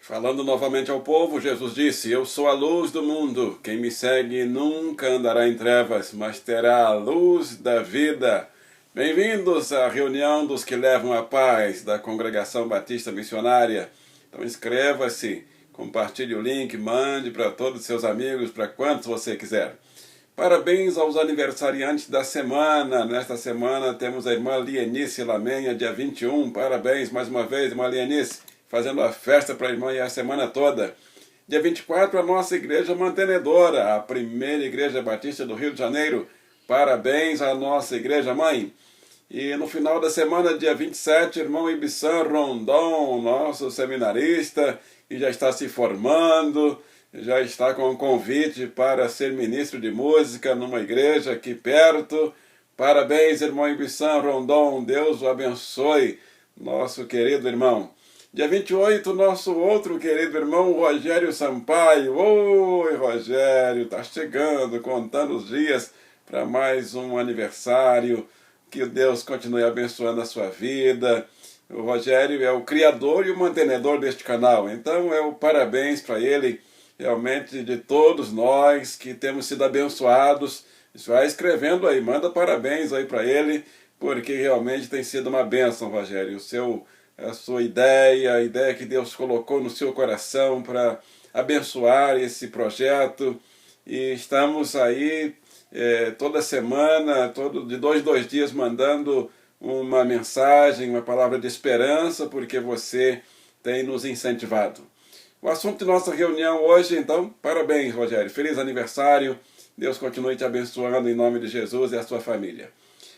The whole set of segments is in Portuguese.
Falando novamente ao povo, Jesus disse: Eu sou a luz do mundo. Quem me segue nunca andará em trevas, mas terá a luz da vida. Bem-vindos à reunião dos que levam a paz da Congregação Batista Missionária. Então inscreva-se, compartilhe o link, mande para todos os seus amigos, para quantos você quiser. Parabéns aos aniversariantes da semana. Nesta semana temos a irmã Lienice Lamenha, dia 21. Parabéns mais uma vez, irmã Lienice, fazendo a festa para a irmã e a semana toda. Dia 24, a nossa igreja mantenedora, a primeira igreja batista do Rio de Janeiro. Parabéns à nossa igreja mãe. E no final da semana, dia 27, irmão Ibissan Rondon, nosso seminarista, que já está se formando, já está com um convite para ser ministro de música numa igreja aqui perto. Parabéns, irmão Ibissan Rondon, Deus o abençoe, nosso querido irmão. Dia 28, nosso outro querido irmão Rogério Sampaio. Oi, Rogério, está chegando, contando os dias para mais um aniversário. Que Deus continue abençoando a sua vida. O Rogério é o criador e o mantenedor deste canal. Então, parabéns para ele, realmente de todos nós que temos sido abençoados. Vai escrevendo aí, manda parabéns aí para ele, porque realmente tem sido uma bênção, Rogério. A sua ideia, a ideia que Deus colocou no seu coração para abençoar esse projeto. E estamos aí toda semana, de dois em dois dias, mandando uma mensagem, uma palavra de esperança, porque você tem nos incentivado. O assunto de nossa reunião hoje, então, parabéns, Rogério. Feliz aniversário. Deus continue te abençoando em nome de Jesus e a sua família.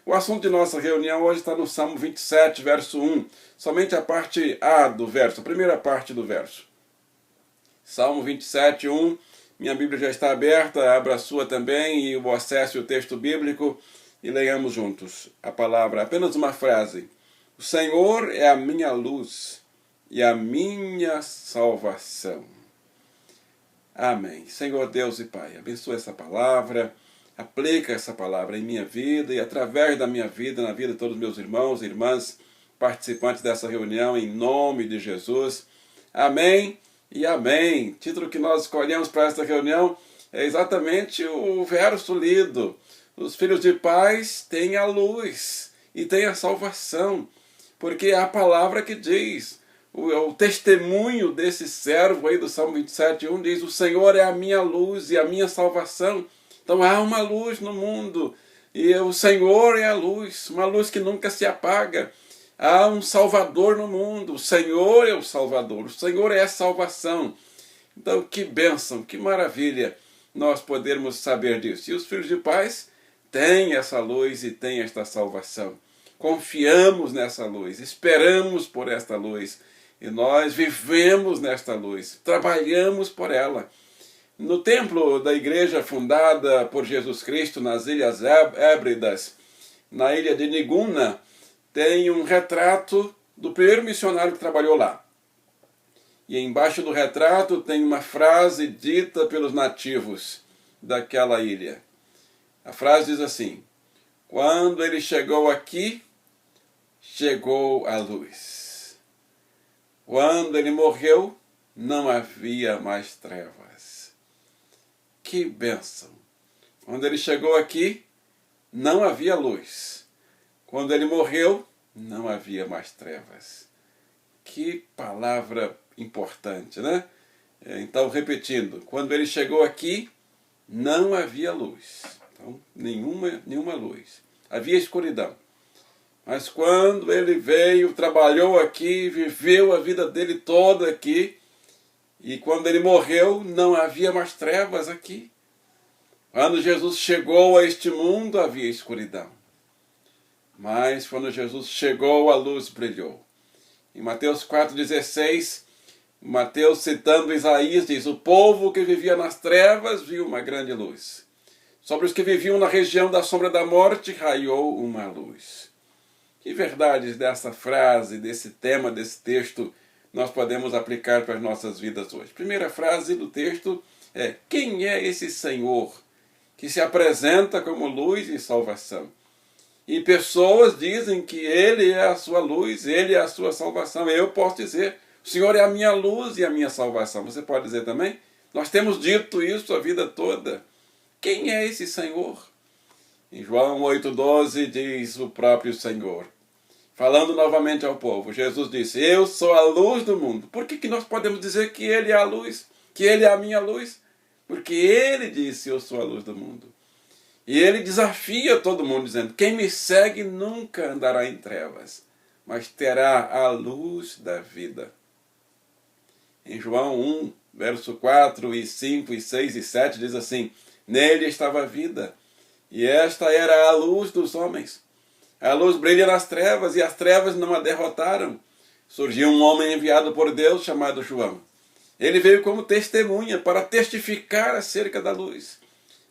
O assunto de nossa reunião hoje está no Salmo 27, verso 1. Somente a parte A do verso, a primeira parte do verso. Salmo 27, 1. Minha Bíblia já está aberta, abra a sua também e acesse o texto bíblico e leiamos juntos a palavra. Apenas uma frase. O Senhor é a minha luz e a minha salvação. Amém. Senhor Deus e Pai, abençoa essa palavra. Aplica essa palavra em minha vida e através da minha vida, na vida de todos os meus irmãos e irmãs, participantes dessa reunião, em nome de Jesus. Amém e amém. O título que nós escolhemos para esta reunião é exatamente o verso lido. Os filhos de paz têm a luz e têm a salvação, porque é a palavra que diz, o testemunho desse servo aí do Salmo 27:1 diz: o Senhor é a minha luz e a minha salvação. Então há uma luz no mundo, e o Senhor é a luz, uma luz que nunca se apaga. Há um Salvador no mundo, o Senhor é o Salvador, o Senhor é a salvação. Então que bênção, que maravilha nós podermos saber disso. E os filhos de paz têm essa luz e têm esta salvação. Confiamos nessa luz, esperamos por esta luz, e nós vivemos nesta luz, trabalhamos por ela. No templo da igreja fundada por Jesus Cristo nas Ilhas Hébridas, na ilha de Niguna, tem um retrato do primeiro missionário que trabalhou lá. E embaixo do retrato tem uma frase dita pelos nativos daquela ilha. A frase diz assim: quando ele chegou aqui, chegou a luz. Quando ele morreu, não havia mais trevas. Que bênção! Quando ele chegou aqui, não havia luz. Quando ele morreu, não havia mais trevas. Que palavra importante, né? Então, repetindo, quando ele chegou aqui, não havia luz. Então, nenhuma luz. Havia escuridão. Mas quando ele veio, trabalhou aqui, viveu a vida dele toda aqui, e quando ele morreu, não havia mais trevas aqui. Quando Jesus chegou a este mundo, havia escuridão. Mas quando Jesus chegou, a luz brilhou. Em Mateus 4,16, Mateus, citando Isaías, diz: o povo que vivia nas trevas viu uma grande luz. Sobre os que viviam na região da sombra da morte, raiou uma luz. Que verdades dessa frase, desse tema, desse texto, nós podemos aplicar para as nossas vidas hoje? Primeira frase do texto é: quem é esse Senhor que se apresenta como luz e salvação? E pessoas dizem que Ele é a sua luz, Ele é a sua salvação. Eu posso dizer: O Senhor é a minha luz e a minha salvação. Você pode dizer também? Nós temos dito isso a vida toda. Quem é esse Senhor? Em João 8,12 diz o próprio Senhor, falando novamente ao povo, Jesus disse, eu sou a luz do mundo. Por que nós podemos dizer que Ele é a luz? Que Ele é a minha luz? Porque Ele disse, eu sou a luz do mundo. E Ele desafia todo mundo, dizendo, quem me segue nunca andará em trevas, mas terá a luz da vida. Em João 1, verso 4, e 5, e 6 e 7, diz assim, nele estava a vida, e esta era a luz dos homens. A luz brilha nas trevas, e as trevas não a derrotaram. Surgiu um homem enviado por Deus, chamado João. Ele veio como testemunha, para testificar acerca da luz,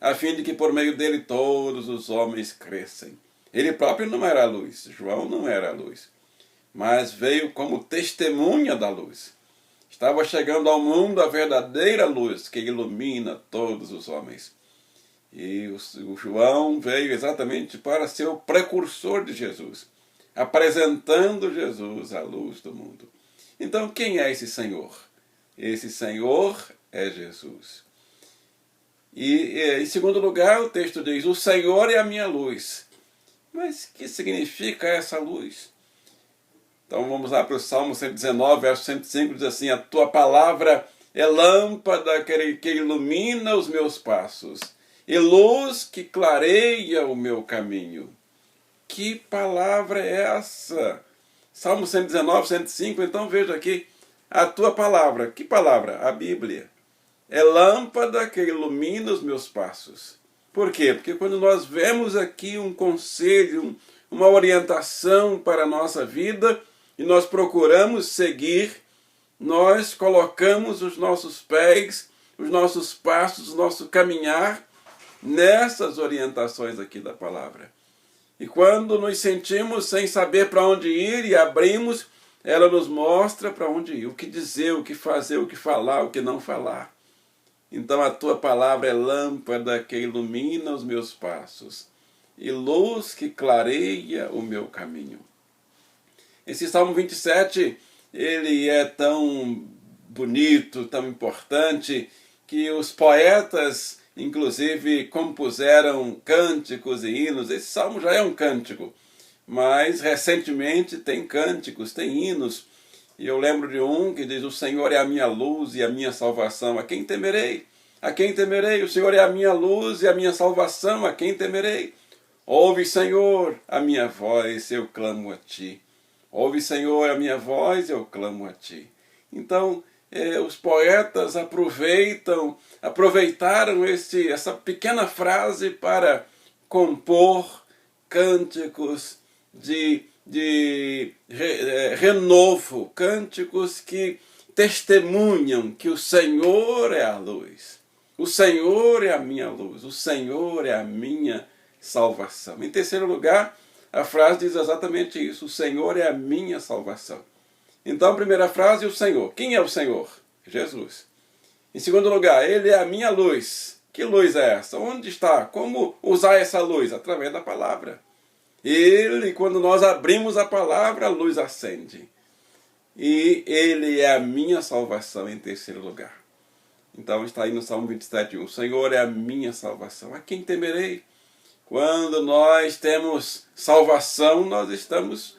a fim de que por meio dele todos os homens crescem. Ele próprio não era a luz, João não era a luz, mas veio como testemunha da luz. Estava chegando ao mundo a verdadeira luz que ilumina todos os homens. E o João veio exatamente para ser o precursor de Jesus, apresentando Jesus à luz do mundo. Então, quem é esse Senhor? Esse Senhor é Jesus. E em segundo lugar, o texto diz, o Senhor é a minha luz. Mas o que significa essa luz? Então vamos lá para o Salmo 119, verso 105, diz assim, a tua palavra é lâmpada que ilumina os meus passos, e luz que clareia o meu caminho. Que palavra é essa? Salmo 119, 105, então veja aqui, a tua palavra, que palavra? A Bíblia. É lâmpada que ilumina os meus passos. Por quê? Porque quando nós vemos aqui um conselho, uma orientação para a nossa vida, e nós procuramos seguir, nós colocamos os nossos pés, os nossos passos, o nosso caminhar nessas orientações aqui da palavra. E quando nos sentimos sem saber para onde ir e abrimos, ela nos mostra para onde ir, o que dizer, o que fazer, o que falar, o que não falar. Então a tua palavra é lâmpada que ilumina os meus passos e luz que clareia o meu caminho. Esse Salmo 27, ele é tão bonito, tão importante, que os poetas, inclusive, compuseram cânticos e hinos. Esse salmo já é um cântico, mas recentemente tem cânticos, tem hinos. E eu lembro de um que diz, o Senhor é a minha luz e a minha salvação, a quem temerei? A quem temerei? O Senhor é a minha luz e a minha salvação, a quem temerei? Ouve, Senhor, a minha voz, eu clamo a Ti. Ouve, Senhor, a minha voz, eu clamo a Ti. Então, os poetas aproveitaram essa pequena frase para compor cânticos de renovo, cânticos que testemunham que o Senhor é a luz. O Senhor é a minha luz, o Senhor é a minha salvação. Em terceiro lugar, a frase diz exatamente isso, o Senhor é a minha salvação. Então, a primeira frase, o Senhor. Quem é o Senhor? Jesus. Em segundo lugar, Ele é a minha luz. Que luz é essa? Onde está? Como usar essa luz? Através da palavra. Ele, quando nós abrimos a palavra, a luz acende. E Ele é a minha salvação em terceiro lugar. Então está aí no Salmo 27:1. O Senhor é a minha salvação. A quem temerei? Quando nós temos salvação, nós estamos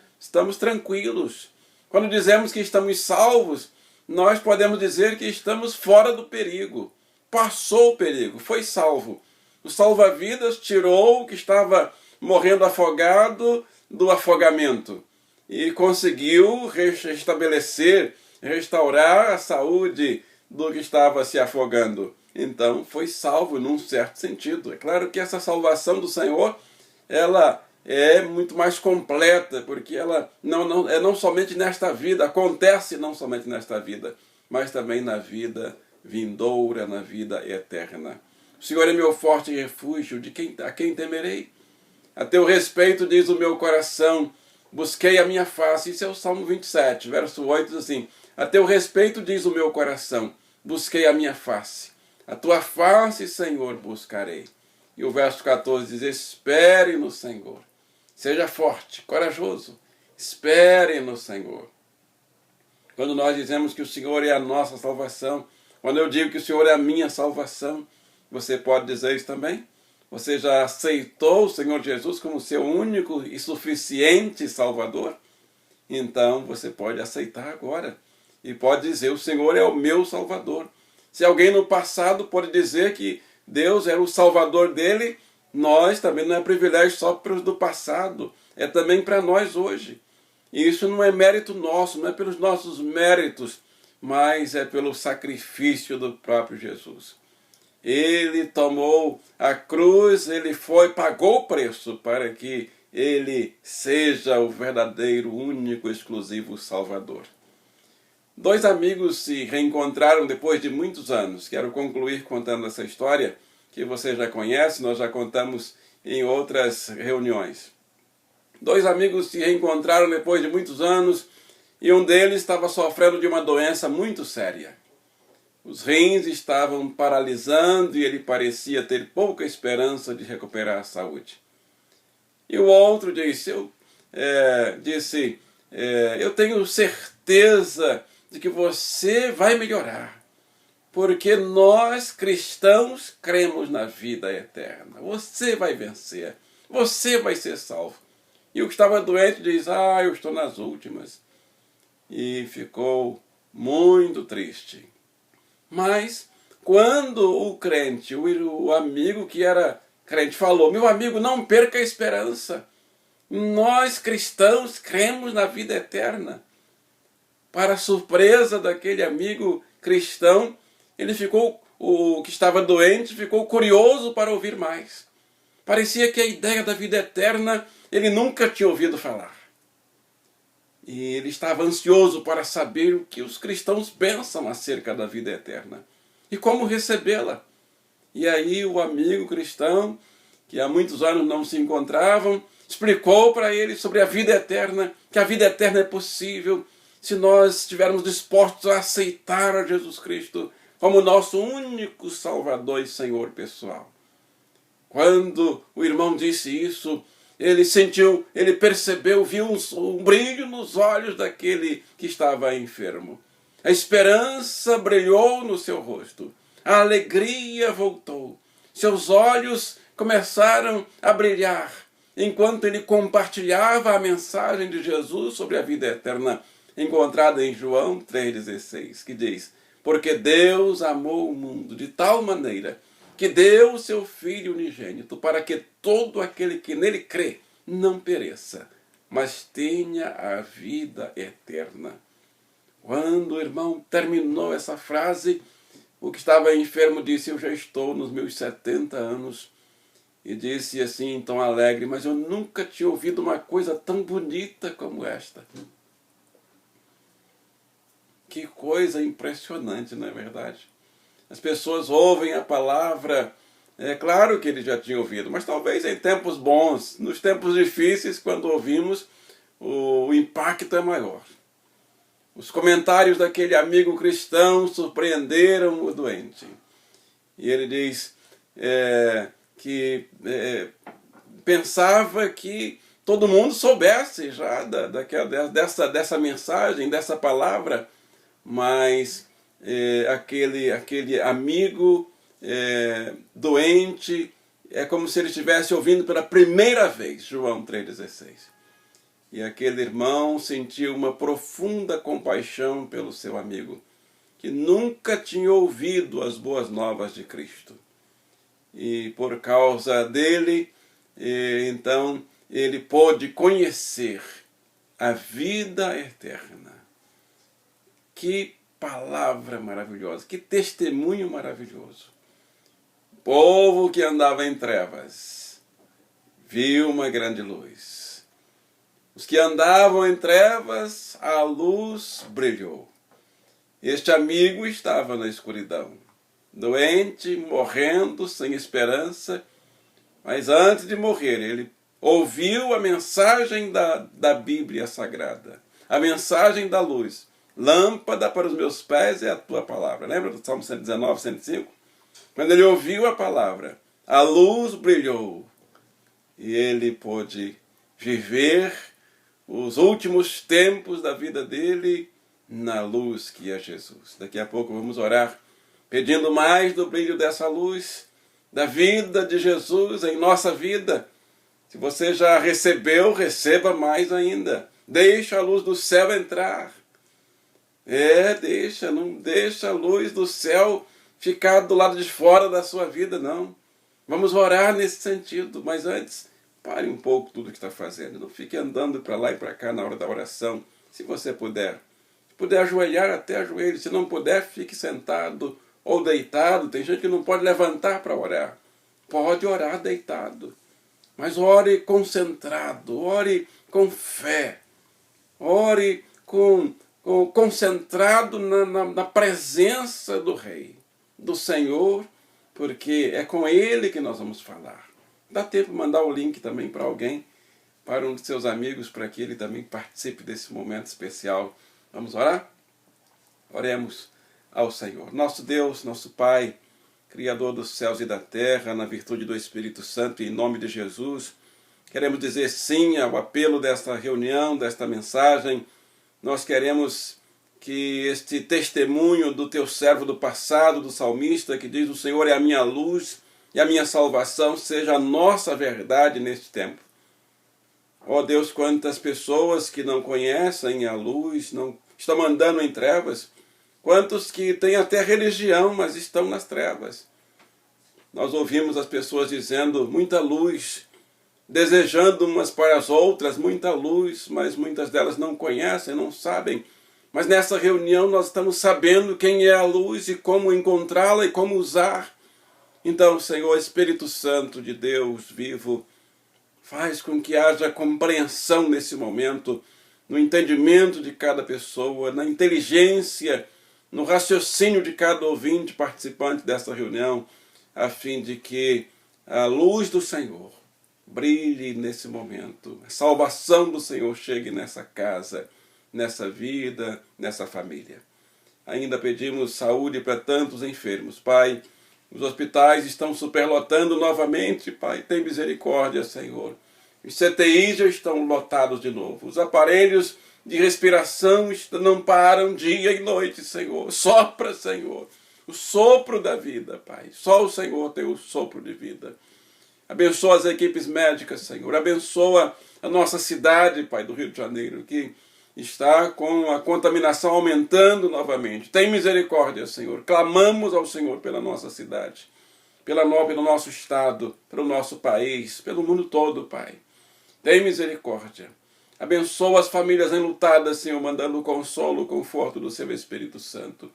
tranquilos. Quando dizemos que estamos salvos, nós podemos dizer que estamos fora do perigo. Passou o perigo, foi salvo. O salva-vidas tirou o que estava morrendo afogado do afogamento e conseguiu restabelecer, restaurar a saúde do que estava se afogando. Então foi salvo num certo sentido. É claro que essa salvação do Senhor, ela é muito mais completa, porque ela não somente nesta vida, acontece não somente nesta vida, mas também na vida vindoura, na vida eterna. O Senhor é meu forte refúgio, a quem temerei? A teu respeito, diz o meu coração, busquei a minha face. Isso é o Salmo 27, verso 8, diz assim, a teu respeito, diz o meu coração, busquei a minha face. A tua face, Senhor, buscarei. E o verso 14 diz, espere no Senhor. Seja forte, corajoso, espere no Senhor. Quando nós dizemos que o Senhor é a nossa salvação, quando eu digo que o Senhor é a minha salvação, você pode dizer isso também? Você já aceitou o Senhor Jesus como seu único e suficiente Salvador? Então você pode aceitar agora e pode dizer: o Senhor é o meu Salvador. Se alguém no passado pode dizer que Deus era o Salvador dele, nós também não é privilégio só para os do passado, é também para nós hoje. E isso não é mérito nosso, não é pelos nossos méritos, mas é pelo sacrifício do próprio Jesus. Ele tomou a cruz, ele pagou o preço para que ele seja o verdadeiro, único, exclusivo Salvador. Dois amigos se reencontraram depois de muitos anos. Quero concluir contando essa história, que você já conhece, nós já contamos em outras reuniões. Dois amigos se reencontraram depois de muitos anos e um deles estava sofrendo de uma doença muito séria. Os rins estavam paralisando e ele parecia ter pouca esperança de recuperar a saúde. E o outro disse, eu tenho certeza de que você vai melhorar, porque nós cristãos cremos na vida eterna. Você vai vencer, você vai ser salvo. E o que estava doente diz, eu estou nas últimas. E ficou muito triste. Mas quando o crente, o amigo que era crente falou, meu amigo, não perca a esperança. Nós cristãos cremos na vida eterna. Para a surpresa daquele amigo cristão, o que estava doente ficou curioso para ouvir mais. Parecia que a ideia da vida eterna ele nunca tinha ouvido falar. E ele estava ansioso para saber o que os cristãos pensam acerca da vida eterna e como recebê-la. E aí o amigo cristão, que há muitos anos não se encontravam, explicou para ele sobre a vida eterna, que a vida eterna é possível se nós estivermos dispostos a aceitar a Jesus Cristo como nosso único Salvador e Senhor pessoal. Quando o irmão disse isso, ele percebeu, viu um brilho nos olhos daquele que estava enfermo. A esperança brilhou no seu rosto, a alegria voltou, seus olhos começaram a brilhar, enquanto ele compartilhava a mensagem de Jesus sobre a vida eterna, encontrada em João 3,16, que diz, porque Deus amou o mundo de tal maneira que deu o seu Filho unigênito, para que todo aquele que nele crê não pereça, mas tenha a vida eterna. Quando o irmão terminou essa frase, o que estava enfermo disse, eu já estou nos meus 70 anos, e disse assim, tão alegre, mas eu nunca tinha ouvido uma coisa tão bonita como esta. Que coisa impressionante, não é verdade? As pessoas ouvem a palavra, é claro que ele já tinha ouvido, mas talvez em tempos bons, nos tempos difíceis, quando ouvimos, o impacto é maior. Os comentários daquele amigo cristão surpreenderam o doente. E ele diz que pensava que todo mundo soubesse já dessa mensagem, dessa palavra, mas aquele amigo doente, é como se ele estivesse ouvindo pela primeira vez João 3,16. E aquele irmão sentiu uma profunda compaixão pelo seu amigo, que nunca tinha ouvido as boas novas de Cristo. E por causa dele, então, ele pôde conhecer a vida eterna. Que palavra maravilhosa, que testemunho maravilhoso. O povo que andava em trevas viu uma grande luz. Os que andavam em trevas, a luz brilhou. Este amigo estava na escuridão, doente, morrendo, sem esperança, mas antes de morrer, ele ouviu a mensagem da Bíblia Sagrada, a mensagem da luz. Lâmpada para os meus pés é a tua palavra. Lembra do Salmo 119, 105? Quando ele ouviu a palavra, a luz brilhou e ele pôde viver os últimos tempos da vida dele na luz que é Jesus. Daqui a pouco vamos orar pedindo mais do brilho dessa luz, da vida de Jesus em nossa vida. Se você já recebeu, receba mais ainda. Deixa a luz do céu entrar. Não deixa a luz do céu ficar do lado de fora da sua vida, não. Vamos orar nesse sentido, mas antes, pare um pouco tudo que está fazendo. Não fique andando para lá e para cá na hora da oração, se você puder. Se puder ajoelhar, até ajoelhe. Se não puder, fique sentado ou deitado. Tem gente que não pode levantar para orar. Pode orar deitado. Mas ore concentrado, ore com fé. Ore concentrado na presença do Rei, do Senhor, porque é com Ele que nós vamos falar. Dá tempo de mandar o link também para alguém, para um de seus amigos, para que ele também participe desse momento especial. Vamos orar? Oremos ao Senhor. Nosso Deus, nosso Pai, Criador dos céus e da terra, na virtude do Espírito Santo, em nome de Jesus, queremos dizer sim ao apelo desta reunião, desta mensagem. Nós queremos que este testemunho do teu servo do passado, do salmista, que diz: o Senhor é a minha luz e a minha salvação, seja a nossa verdade neste tempo. Ó Deus, quantas pessoas que não conhecem a luz, não estão andando em trevas, quantos que têm até religião, mas estão nas trevas. Nós ouvimos as pessoas dizendo muita luz, desejando umas para as outras muita luz, mas muitas delas não conhecem, não sabem. Mas nessa reunião nós estamos sabendo quem é a luz e como encontrá-la e como usar. Então, Senhor, Espírito Santo de Deus vivo, faz com que haja compreensão nesse momento, no entendimento de cada pessoa, na inteligência, no raciocínio de cada ouvinte participante dessa reunião, a fim de que a luz do Senhor brilhe nesse momento, a salvação do Senhor chegue nessa casa, nessa vida, nessa família. Ainda pedimos saúde para tantos enfermos. Pai, os hospitais estão superlotando novamente. Pai, tem misericórdia, Senhor. Os CTIs já estão lotados de novo. Os aparelhos de respiração não param dia e noite, Senhor. Sopra, Senhor, o sopro da vida, Pai. Só o Senhor tem o sopro de vida. Abençoa as equipes médicas, Senhor. Abençoa a nossa cidade, Pai, do Rio de Janeiro, que está com a contaminação aumentando novamente. Tem misericórdia, Senhor. Clamamos ao Senhor pela nossa cidade, pelo nosso estado, pelo nosso país, pelo mundo todo, Pai. Tem misericórdia. Abençoa as famílias enlutadas, Senhor, mandando o consolo, o conforto do Seu Espírito Santo.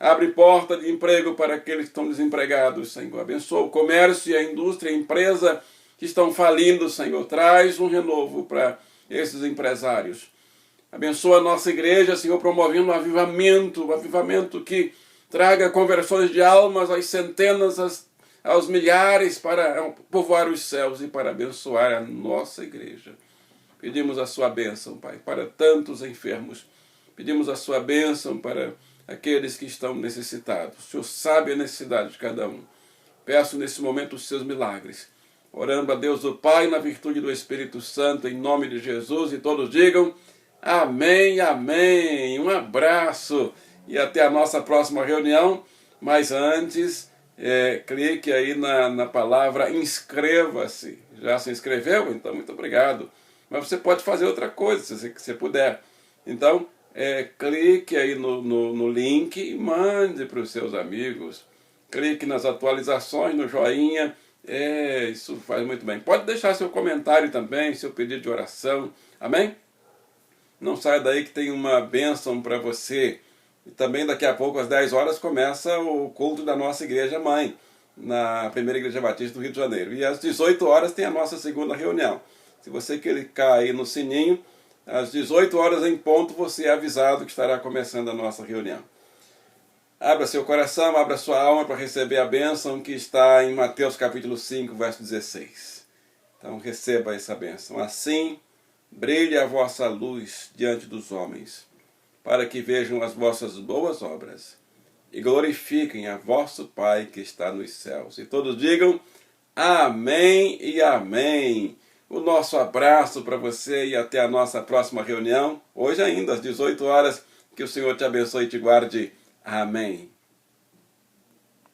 Abre porta de emprego para aqueles que estão desempregados, Senhor. Abençoa o comércio e a indústria, a empresa que estão falindo, Senhor. Traz um renovo para esses empresários. Abençoa a nossa igreja, Senhor, promovendo um avivamento que traga conversões de almas às centenas, aos milhares, para povoar os céus e para abençoar a nossa igreja. Pedimos a sua bênção, Pai, para tantos enfermos. Pedimos a sua bênção para aqueles que estão necessitados. O Senhor sabe a necessidade de cada um. Peço nesse momento os seus milagres. Orando a Deus o Pai, na virtude do Espírito Santo, em nome de Jesus, e todos digam amém, amém. Um abraço e até a nossa próxima reunião. Mas antes, clique aí na palavra inscreva-se. Já se inscreveu? Então, muito obrigado. Mas você pode fazer outra coisa, se você puder. Então, clique aí no link e mande para os seus amigos. Clique nas atualizações, no joinha. Isso faz muito bem. Pode deixar seu comentário também, seu pedido de oração. Amém? Não saia daí que tem uma bênção para você. E também daqui a pouco, às 10 horas, começa o culto da nossa igreja mãe, na Primeira Igreja Batista do Rio de Janeiro. E às 18 horas tem a nossa segunda reunião. Se você clicar aí no sininho, às 18 horas em ponto, você é avisado que estará começando a nossa reunião. Abra seu coração, abra sua alma para receber a bênção que está em Mateus capítulo 5, verso 16. Então receba essa bênção. Assim brilhe a vossa luz diante dos homens, para que vejam as vossas boas obras e glorifiquem a vosso Pai que está nos céus. E todos digam amém e amém. O nosso abraço para você e até a nossa próxima reunião, hoje ainda às 18 horas, Que o Senhor te abençoe e te guarde. Amém.